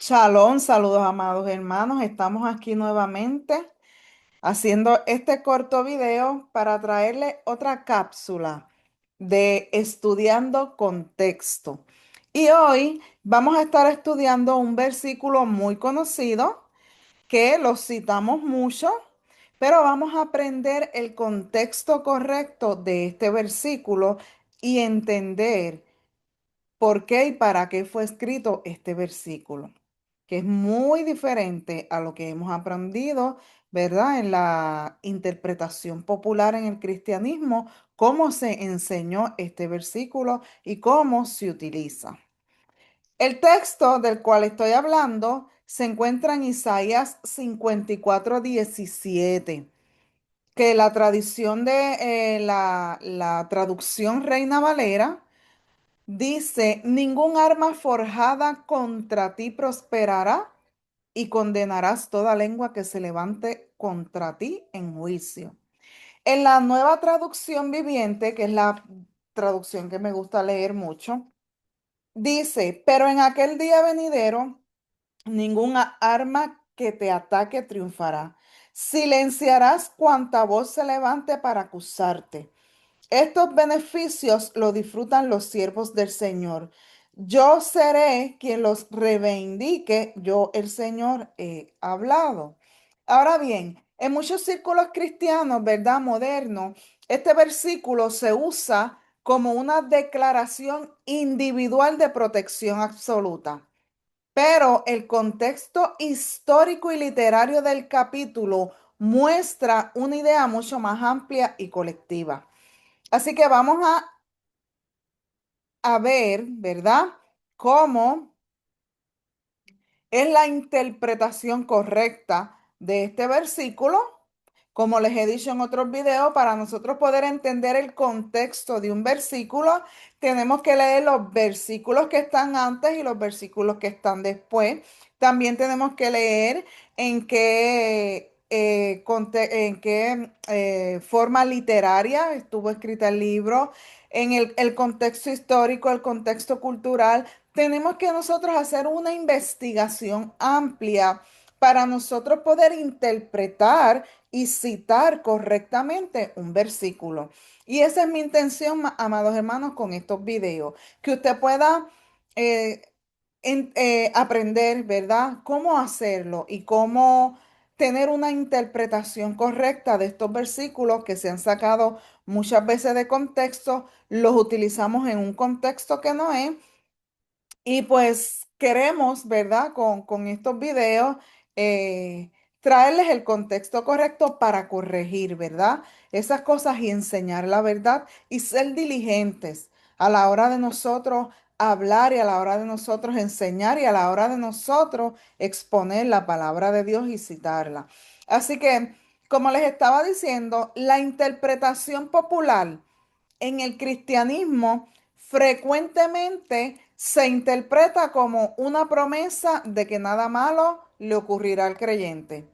Shalom, saludos amados hermanos. Estamos aquí nuevamente haciendo este corto video para traerle otra cápsula de estudiando contexto. Y hoy vamos a estar estudiando un versículo muy conocido que lo citamos mucho, pero vamos a aprender el contexto correcto de este versículo y entender por qué y para qué fue escrito este versículo, que es muy diferente a lo que hemos aprendido, ¿verdad? En la interpretación popular en el cristianismo, cómo se enseñó este versículo y cómo se utiliza. El texto del cual estoy hablando se encuentra en Isaías 54:17, que la tradición de la traducción Reina Valera dice: ningún arma forjada contra ti prosperará y condenarás toda lengua que se levante contra ti en juicio. En la nueva traducción viviente, que es la traducción que me gusta leer mucho, dice: pero en aquel día venidero, ninguna arma que te ataque triunfará. Silenciarás cuanta voz se levante para acusarte. Estos beneficios los disfrutan los siervos del Señor. Yo seré quien los reivindique, yo el Señor he hablado. Ahora bien, en muchos círculos cristianos, ¿verdad? Modernos, este versículo se usa como una declaración individual de protección absoluta. Pero el contexto histórico y literario del capítulo muestra una idea mucho más amplia y colectiva. Así que vamos a ver, ¿verdad? Cómo es la interpretación correcta de este versículo. Como les he dicho en otros videos, para nosotros poder entender el contexto de un versículo, tenemos que leer los versículos que están antes y los versículos que están después. También tenemos que leer en qué forma literaria estuvo escrita el libro, en el contexto histórico, el contexto cultural. Tenemos que nosotros hacer una investigación amplia para nosotros poder interpretar y citar correctamente un versículo. Y esa es mi intención, amados hermanos, con estos videos, que usted pueda eh, aprender, ¿verdad? Cómo hacerlo y cómo tener una interpretación correcta de estos versículos que se han sacado muchas veces de contexto, los utilizamos en un contexto que no es. Y pues queremos, ¿verdad? Con estos videos, eh, traerles el contexto correcto para corregir, ¿verdad? Esas cosas y enseñar la verdad y ser diligentes a la hora de nosotros hablar y a la hora de nosotros enseñar y a la hora de nosotros exponer la palabra de Dios y citarla. Así que, como les estaba diciendo, la interpretación popular en el cristianismo frecuentemente se interpreta como una promesa de que nada malo le ocurrirá al creyente.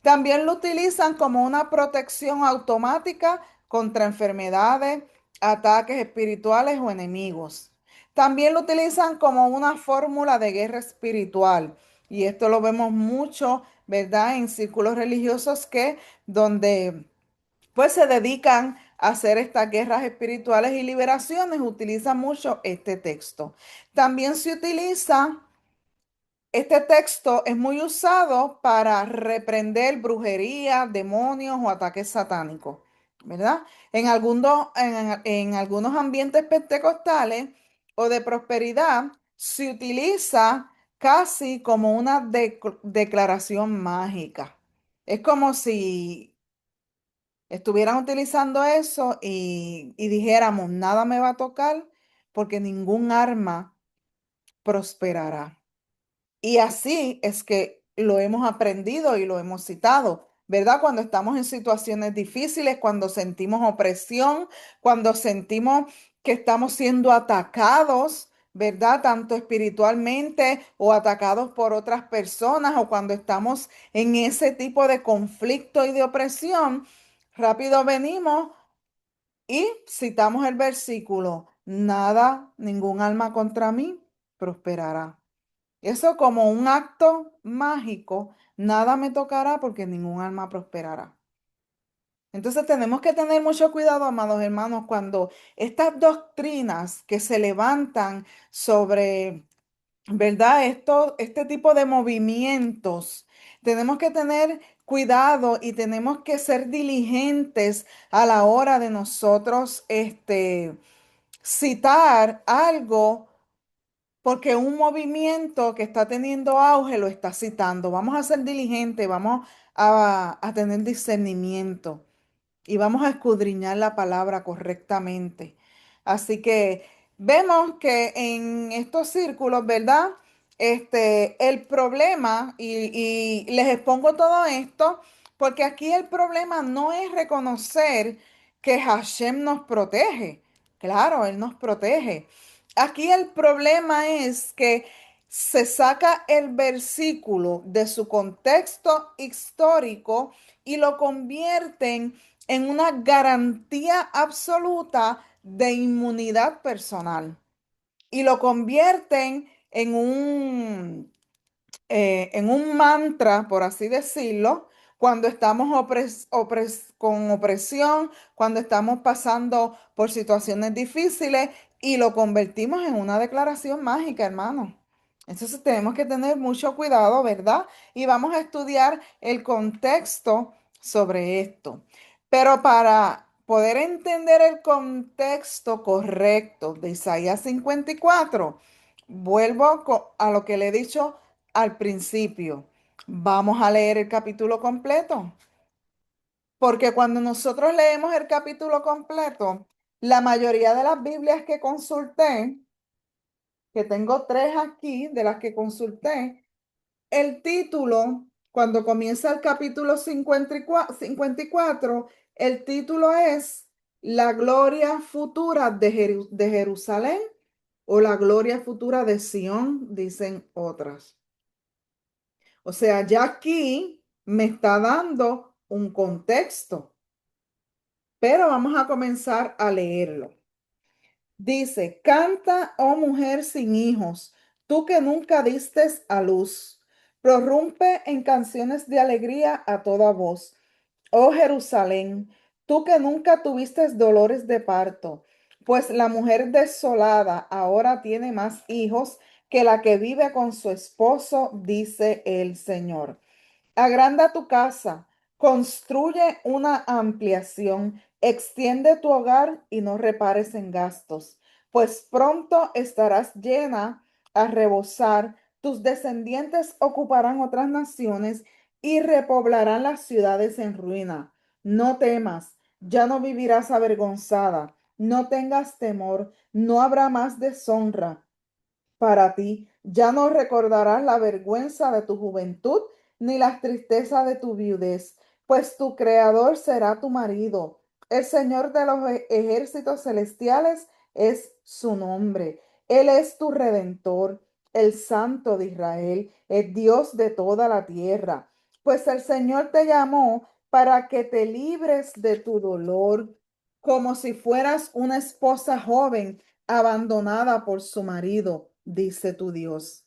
También lo utilizan como una protección automática contra enfermedades, ataques espirituales o enemigos. También lo utilizan como una fórmula de guerra espiritual. Y esto lo vemos mucho, ¿verdad? En círculos religiosos que donde pues se dedican a hacer estas guerras espirituales y liberaciones, utilizan mucho este texto. También se utiliza, este texto es muy usado para reprender brujería, demonios o ataques satánicos, ¿verdad? En algunos ambientes pentecostales o de prosperidad se utiliza casi como una declaración mágica. Es como si estuvieran utilizando eso y dijéramos: nada me va a tocar porque ningún arma prosperará. Y así es que lo hemos aprendido y lo hemos citado, ¿verdad? Cuando estamos en situaciones difíciles, cuando sentimos opresión, cuando sentimos que estamos siendo atacados, ¿verdad? Tanto espiritualmente o atacados por otras personas, o cuando estamos en ese tipo de conflicto y de opresión, rápido venimos y citamos el versículo: nada, ningún alma contra mí prosperará. Eso como un acto mágico, nada me tocará porque ningún alma prosperará. Entonces tenemos que tener mucho cuidado, amados hermanos, cuando estas doctrinas que se levantan sobre, ¿verdad? Este tipo de movimientos, tenemos que tener cuidado y tenemos que ser diligentes a la hora de nosotros, citar algo porque un movimiento que está teniendo auge lo está citando. Vamos a ser diligentes, vamos a tener discernimiento y vamos a escudriñar la palabra correctamente. Así que vemos que en estos círculos, ¿verdad? El problema, y les expongo todo esto, porque aquí el problema no es reconocer que Hashem nos protege. Claro, Él nos protege. Aquí el problema es que se saca el versículo de su contexto histórico y lo convierten en una garantía absoluta de inmunidad personal y lo convierten en un mantra, por así decirlo, cuando estamos con opresión, cuando estamos pasando por situaciones difíciles y lo convertimos en una declaración mágica, hermano. Entonces tenemos que tener mucho cuidado, ¿verdad? Y vamos a estudiar el contexto sobre esto. Pero para poder entender el contexto correcto de Isaías 54, vuelvo a lo que le he dicho al principio. Vamos a leer el capítulo completo, porque cuando nosotros leemos el capítulo completo, la mayoría de las Biblias que consulté, que tengo tres aquí de las que consulté, el título, cuando comienza el capítulo 54, el título es La gloria futura de Jerusalén o la gloria futura de Sión, dicen otras. O sea, ya aquí me está dando un contexto, pero vamos a comenzar a leerlo. Dice, canta, oh mujer sin hijos, tú que nunca distes a luz, prorrumpe en canciones de alegría a toda voz. Oh Jerusalén, tú que nunca tuviste dolores de parto, pues la mujer desolada ahora tiene más hijos que la que vive con su esposo, dice el Señor. Agranda tu casa, construye una ampliación, extiende tu hogar y no repares en gastos, pues pronto estarás llena a rebosar, tus descendientes ocuparán otras naciones y repoblarán las ciudades en ruina. No temas, ya no vivirás avergonzada, no tengas temor, no habrá más deshonra para ti. Ya no recordarás la vergüenza de tu juventud ni las tristezas de tu viudez, pues tu creador será tu marido. El Señor de los ejércitos celestiales es su nombre. Él es tu redentor, el Santo de Israel, el Dios de toda la tierra. Pues el Señor te llamó para que te libres de tu dolor, como si fueras una esposa joven abandonada por su marido, dice tu Dios.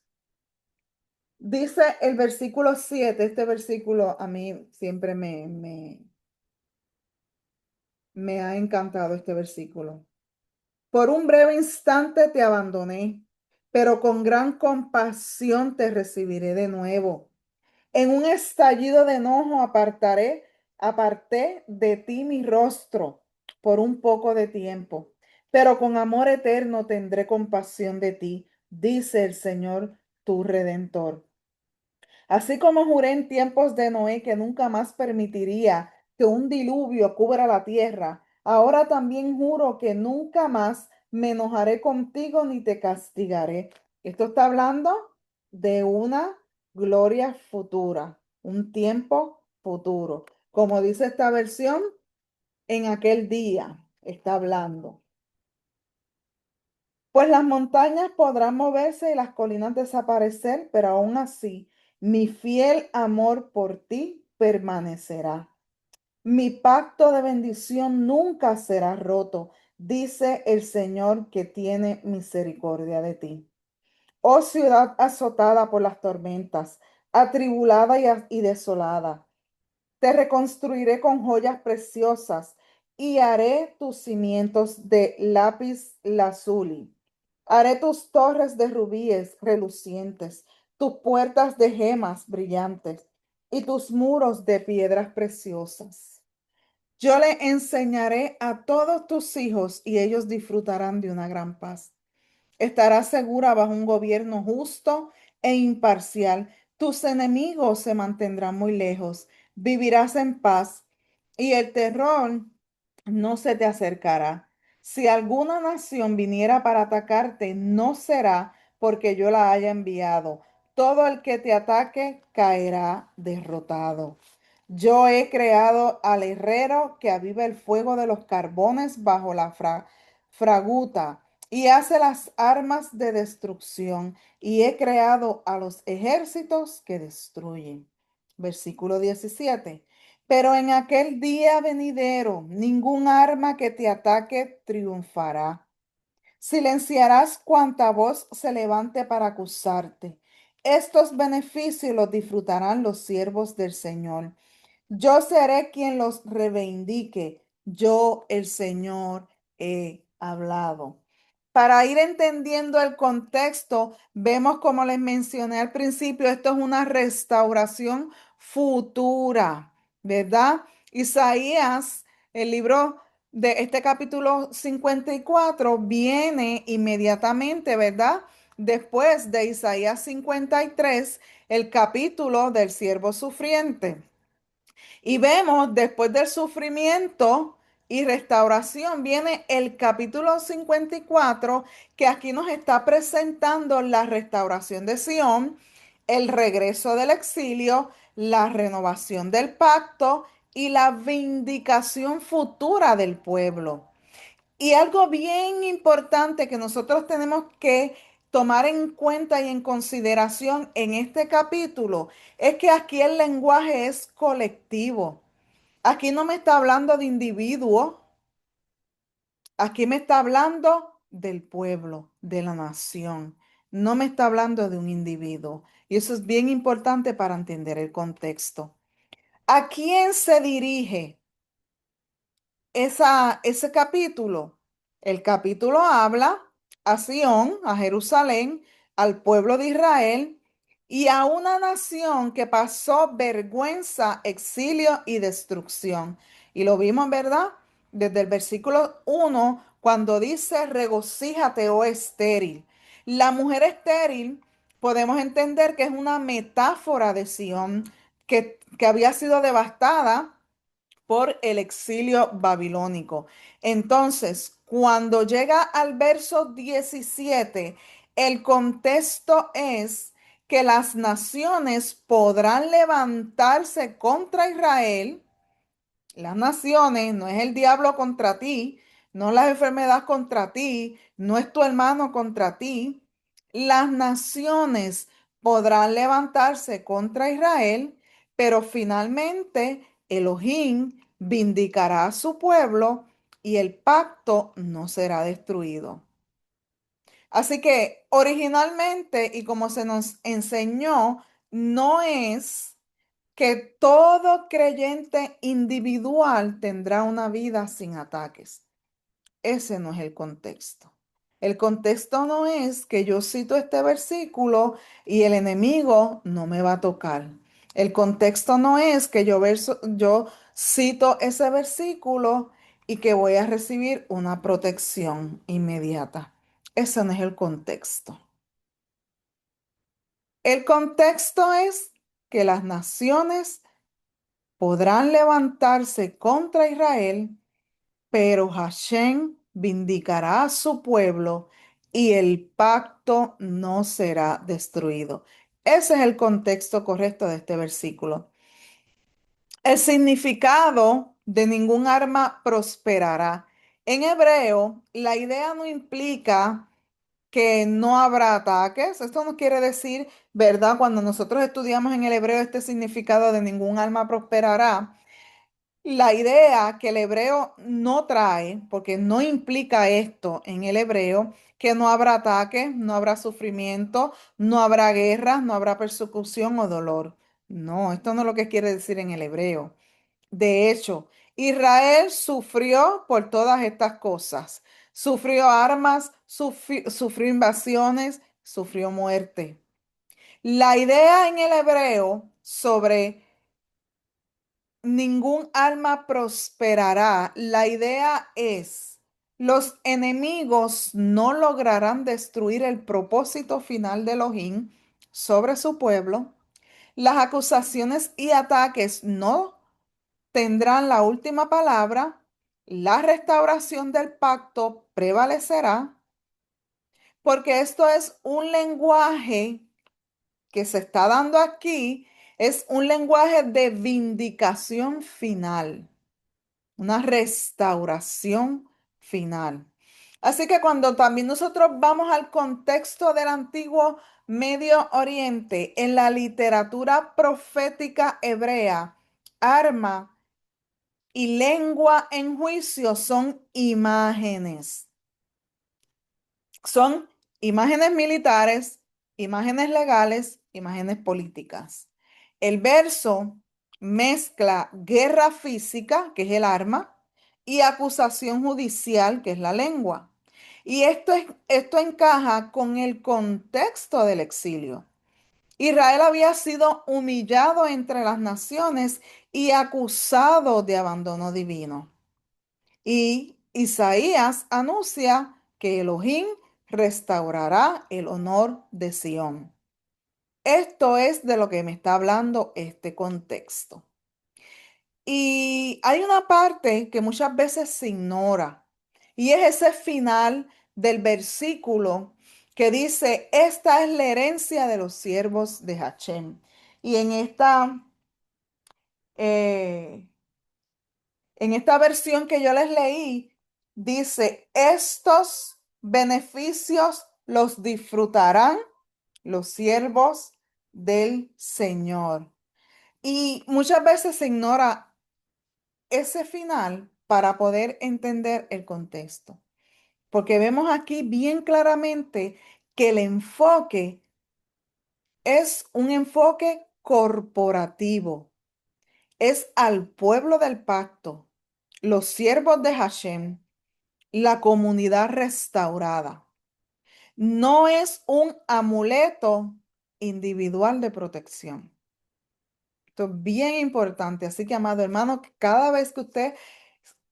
Dice el versículo 7. Este versículo a mí siempre me ha encantado este versículo. Por un breve instante te abandoné, pero con gran compasión te recibiré de nuevo. En un estallido de enojo aparté de ti mi rostro por un poco de tiempo, pero con amor eterno tendré compasión de ti, dice el Señor, tu Redentor. Así como juré en tiempos de Noé que nunca más permitiría que un diluvio cubra la tierra, ahora también juro que nunca más me enojaré contigo ni te castigaré. Esto está hablando de una gloria futura, un tiempo futuro. Como dice esta versión, en aquel día está hablando. Pues las montañas podrán moverse y las colinas desaparecer, pero aún así mi fiel amor por ti permanecerá. Mi pacto de bendición nunca será roto, dice el Señor que tiene misericordia de ti. Oh ciudad azotada por las tormentas, atribulada y desolada. Te reconstruiré con joyas preciosas y haré tus cimientos de lápiz lazuli. Haré tus torres de rubíes relucientes, tus puertas de gemas brillantes y tus muros de piedras preciosas. Yo le enseñaré a todos tus hijos y ellos disfrutarán de una gran paz. Estarás segura bajo un gobierno justo e imparcial. Tus enemigos se mantendrán muy lejos. Vivirás en paz y el terror no se te acercará. Si alguna nación viniera para atacarte, no será porque yo la haya enviado. Todo el que te ataque caerá derrotado. Yo he creado al herrero que aviva el fuego de los carbones bajo la fraguta y hace las armas de destrucción, y he creado a los ejércitos que destruyen. Versículo 17. Pero en aquel día venidero, ningún arma que te ataque triunfará. Silenciarás cuanta voz se levante para acusarte. Estos beneficios los disfrutarán los siervos del Señor. Yo seré quien los reivindique. Yo, el Señor, he hablado. Para ir entendiendo el contexto, vemos como les mencioné al principio, esto es una restauración futura, ¿verdad? Isaías, el libro de este capítulo 54 viene inmediatamente, ¿verdad? Después de Isaías 53, el capítulo del siervo sufriente. Y vemos después del sufrimiento y restauración, viene el capítulo 54 que aquí nos está presentando la restauración de Sión, el regreso del exilio, la renovación del pacto y la vindicación futura del pueblo. Y algo bien importante que nosotros tenemos que tomar en cuenta y en consideración en este capítulo es que aquí el lenguaje es colectivo. Aquí no me está hablando de individuos, aquí me está hablando del pueblo, de la nación. No me está hablando de un individuo. Y eso es bien importante para entender el contexto. ¿A quién se dirige ese capítulo? El capítulo habla a Sión, a Jerusalén, al pueblo de Israel y a una nación que pasó vergüenza, exilio y destrucción. Y lo vimos, ¿verdad? Desde el versículo 1, cuando dice, regocíjate, oh estéril. La mujer estéril, podemos entender que es una metáfora de Sión que había sido devastada por el exilio babilónico. Entonces, cuando llega al verso 17, el contexto es que las naciones podrán levantarse contra Israel. Las naciones, no es el diablo contra ti, no es la enfermedad contra ti, no es tu hermano contra ti. Las naciones podrán levantarse contra Israel, pero finalmente Elohim vindicará a su pueblo y el pacto no será destruido. Así que originalmente, y como se nos enseñó, no es que todo creyente individual tendrá una vida sin ataques. Ese no es el contexto. El contexto no es que yo cito este versículo y el enemigo no me va a tocar. El contexto no es que yo cito ese versículo y que voy a recibir una protección inmediata. Ese no es el contexto. El contexto es que las naciones podrán levantarse contra Israel, pero Hashem vindicará a su pueblo y el pacto no será destruido. Ese es el contexto correcto de este versículo. El significado de ningún arma prosperará. En hebreo, la idea no implica que no habrá ataques. Esto no quiere decir, ¿verdad? Cuando nosotros estudiamos en el hebreo este significado de ningún arma prosperará. La idea que el hebreo no trae, porque no implica esto en el hebreo, que no habrá ataque, no habrá sufrimiento, no habrá guerra, no habrá persecución o dolor. No, esto no es lo que quiere decir en el hebreo. De hecho, Israel sufrió por todas estas cosas. Sufrió armas, sufrió invasiones, sufrió muerte. La idea en el hebreo sobre ningún alma prosperará, la idea es, los enemigos no lograrán destruir el propósito final de Elohim sobre su pueblo. Las acusaciones y ataques no tendrán la última palabra. La restauración del pacto prevalecerá, porque esto es un lenguaje que se está dando aquí, es un lenguaje de vindicación final, una restauración final. Así que cuando también nosotros vamos al contexto del antiguo Medio Oriente, en la literatura profética hebrea, arma y lengua en juicio son imágenes. Son imágenes militares, imágenes legales, imágenes políticas. El verso mezcla guerra física, que es el arma, y acusación judicial, que es la lengua. Y esto encaja con el contexto del exilio. Israel había sido humillado entre las naciones y acusado de abandono divino. Y Isaías anuncia que Elohim restaurará el honor de Sión. Esto es de lo que me está hablando este contexto. Y hay una parte que muchas veces se ignora y es ese final del versículo que dice, esta es la herencia de los siervos de Hachem. Y eh, en esta versión que yo les leí, dice, estos beneficios los disfrutarán los siervos del Señor. Y muchas veces se ignora ese final para poder entender el contexto, porque vemos aquí bien claramente que el enfoque es un enfoque corporativo, es al pueblo del pacto, los siervos de Hashem, la comunidad restaurada. No es un amuleto individual de protección. Esto es bien importante. Así que, amado hermano, que cada vez que usted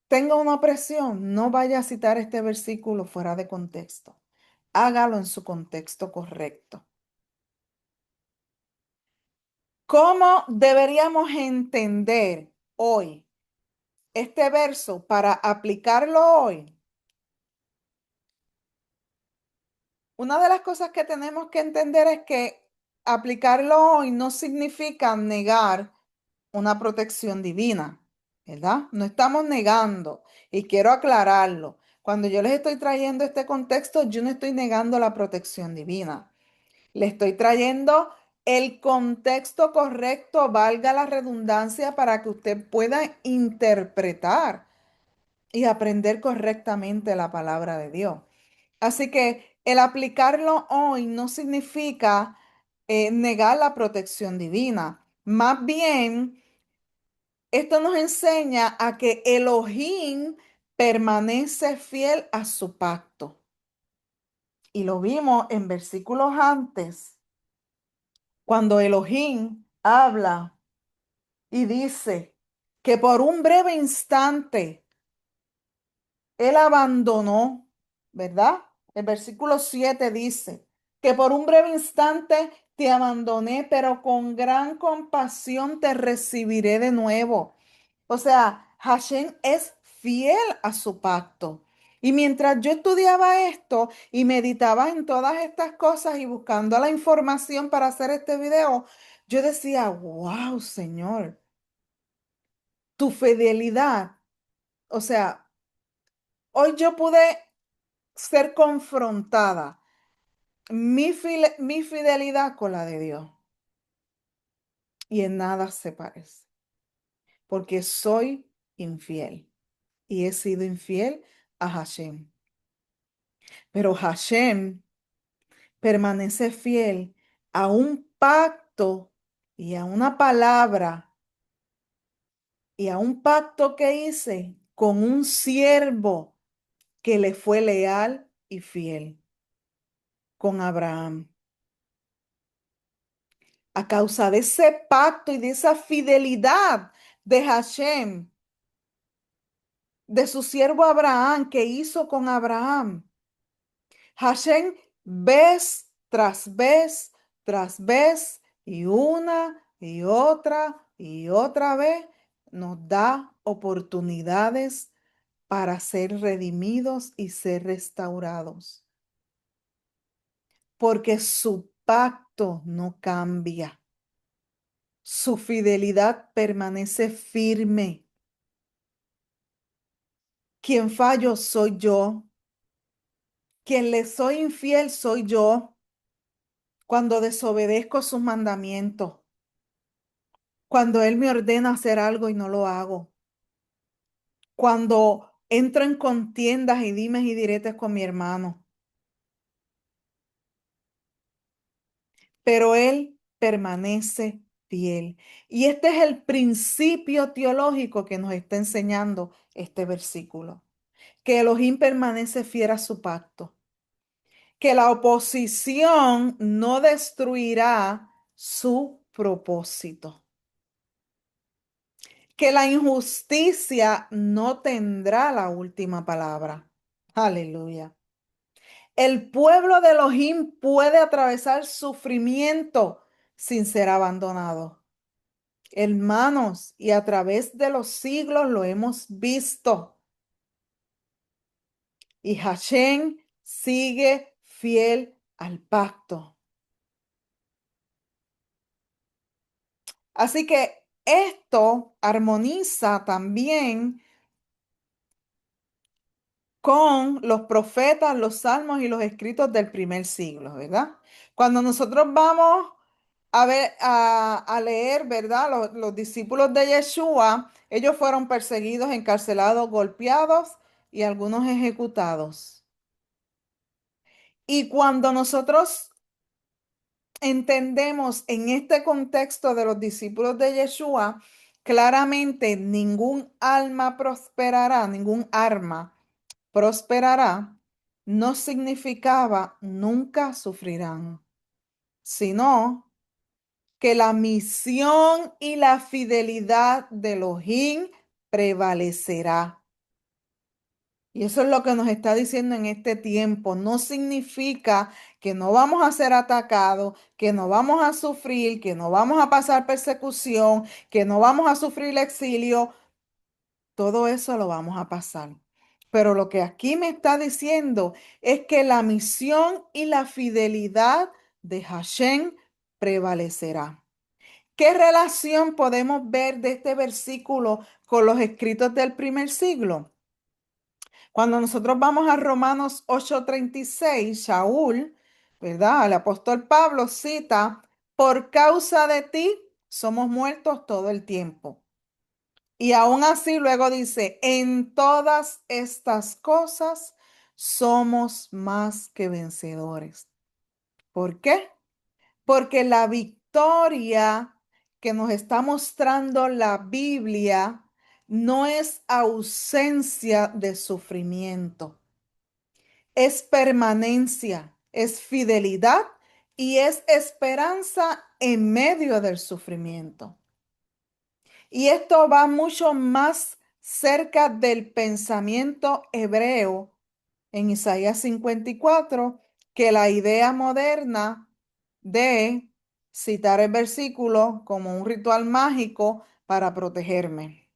tenga una opresión, no vaya a citar este versículo fuera de contexto. Hágalo en su contexto correcto. ¿Cómo deberíamos entender hoy este verso para aplicarlo hoy? Una de las cosas que tenemos que entender es que aplicarlo hoy no significa negar una protección divina, ¿verdad? No estamos negando, y quiero aclararlo. Cuando yo les estoy trayendo este contexto, yo no estoy negando la protección divina. Le estoy trayendo el contexto correcto, valga la redundancia, para que usted pueda interpretar y aprender correctamente la palabra de Dios. Así que el aplicarlo hoy no significa negar la protección divina. Más bien, esto nos enseña a que Elohim permanece fiel a su pacto. Y lo vimos en versículos antes, cuando Elohim habla y dice que por un breve instante él abandonó, ¿verdad? El versículo 7 dice que por un breve instante te abandoné, pero con gran compasión te recibiré de nuevo. O sea, Hashem es fiel a su pacto. Y mientras yo estudiaba esto y meditaba en todas estas cosas y buscando la información para hacer este video, yo decía, wow, Señor, tu fidelidad. O sea, hoy yo pude ser confrontada, mi fidelidad con la de Dios. Y en nada se parece, porque soy infiel y he sido infiel a Hashem. Pero Hashem permanece fiel a un pacto y a una palabra y a un pacto que hice con un siervo que le fue leal y fiel, con Abraham. A causa de ese pacto y de esa fidelidad de Hashem, de su siervo Abraham, que hizo con Abraham, Hashem vez tras vez tras vez y otra vez nos da oportunidades para ser redimidos y ser restaurados, porque su pacto no cambia, su fidelidad permanece firme. Quien fallo soy yo, quien le soy infiel soy yo cuando desobedezco sus mandamientos, cuando Él me ordena hacer algo y no lo hago, cuando entro en contiendas y dimes y diretes con mi hermano, pero Él permanece fiel. Y este es el principio teológico que nos está enseñando este versículo, que Elohim permanece fiel a su pacto, que la oposición no destruirá su propósito, que la injusticia no tendrá la última palabra. Aleluya. El pueblo de Elohim puede atravesar sufrimiento sin ser abandonado. Hermanos, y a través de los siglos lo hemos visto. Y Hashem sigue fiel al pacto. Así que esto armoniza también con los profetas, los salmos y los escritos del primer siglo, ¿verdad? Cuando nosotros vamos a ver, a leer, ¿verdad? Los discípulos de Yeshua, ellos fueron perseguidos, encarcelados, golpeados y algunos ejecutados. Y cuando nosotros entendemos en este contexto de los discípulos de Yeshua, claramente ningún alma prosperará, ningún arma prosperará, no significaba nunca sufrirán, sino que la misión y la fidelidad de Elohim prevalecerá. Y eso es lo que nos está diciendo en este tiempo. No significa que no vamos a ser atacados, que no vamos a sufrir, que no vamos a pasar persecución, que no vamos a sufrir exilio. Todo eso lo vamos a pasar. Pero lo que aquí me está diciendo es que la misión y la fidelidad de Hashem prevalecerá. ¿Qué relación podemos ver de este versículo con los escritos del primer siglo? Cuando nosotros vamos a Romanos 8:36, Shaul, ¿verdad? El apóstol Pablo cita, por causa de ti somos muertos todo el tiempo. Y aún así luego dice, en todas estas cosas somos más que vencedores. ¿Por qué? Porque la victoria que nos está mostrando la Biblia no es ausencia de sufrimiento, es permanencia, es fidelidad y es esperanza en medio del sufrimiento. Y esto va mucho más cerca del pensamiento hebreo en Isaías 54 que la idea moderna de citar el versículo como un ritual mágico para protegerme.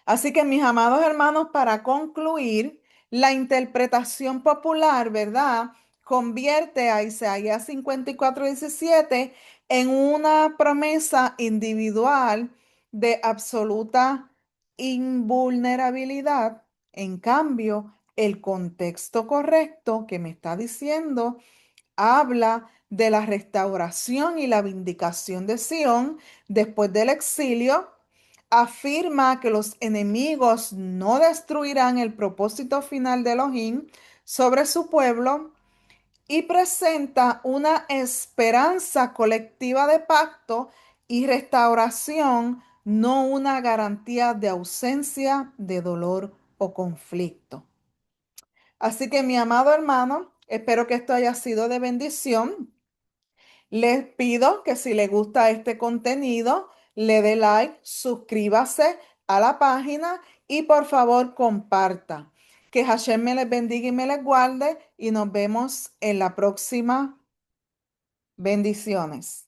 Así que mis amados hermanos, para concluir, la interpretación popular, ¿verdad? Convierte a Isaías 54:17 en una promesa individual de absoluta invulnerabilidad. En cambio, el contexto correcto que me está diciendo habla de la restauración y la vindicación de Sión después del exilio, afirma que los enemigos no destruirán el propósito final de Elohim, sobre su pueblo y presenta una esperanza colectiva de pacto y restauración, no una garantía de ausencia de dolor o conflicto. Así que mi amado hermano, espero que esto haya sido de bendición. Les pido que si le gusta este contenido, le dé like, suscríbase a la página y por favor comparta. Que Hashem me les bendiga y me les guarde y nos vemos en la próxima. Bendiciones.